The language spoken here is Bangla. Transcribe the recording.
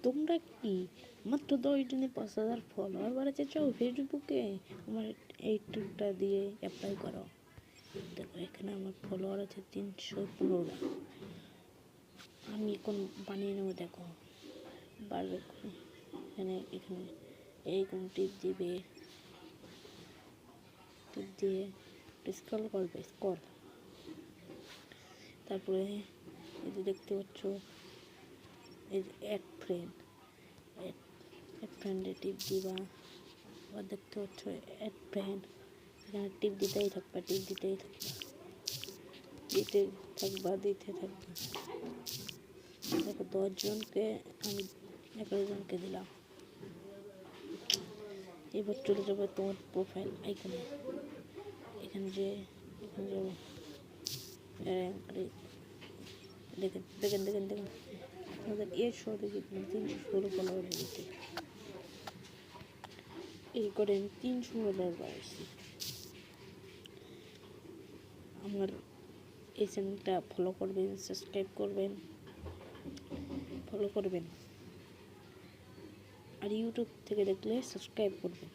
তোমরা কি মাত্র 10 দিনে 5,000 ফলোয়ার বাড়াতে চাও ফেসবুকে? আমার এই ট্রিকটা দিয়ে অ্যাপ্লাই করো। দেখো এখানে আমার ফলোয়ার আছে 315টা। আমি এখন বানিয়ে নেবো, দেখো বাড়বে এখানে এইরকম টিপ দিয়ে স্ক্রল করবে, তারপরে এই যে দেখতে পাচ্ছ এই যে অ্যাড ফ্রেন্ডে টিপ দিবা। আবার দেখতে পাচ্ছ অ্যাড ফ্রেন্ড, এখানে টিপ দিতেই থাকবা দিতে থাকবা। দেখো 10 জনকে আমি 11 জনকে দিলাম। এবার চলে যাবে তোমার প্রোফাইল আইকনে। এখানে যে দেখেন আমাদের এর শহরে যে 316 ফলোয়ার হয়েছে। এই করে আমি 300 ফলোয়ার বাড়াইছি। আমার এই চ্যানেলটা ফলো করবেন, সাবস্ক্রাইব করবেন, আর ইউটিউব থেকে দেখলে সাবস্ক্রাইব করবেন।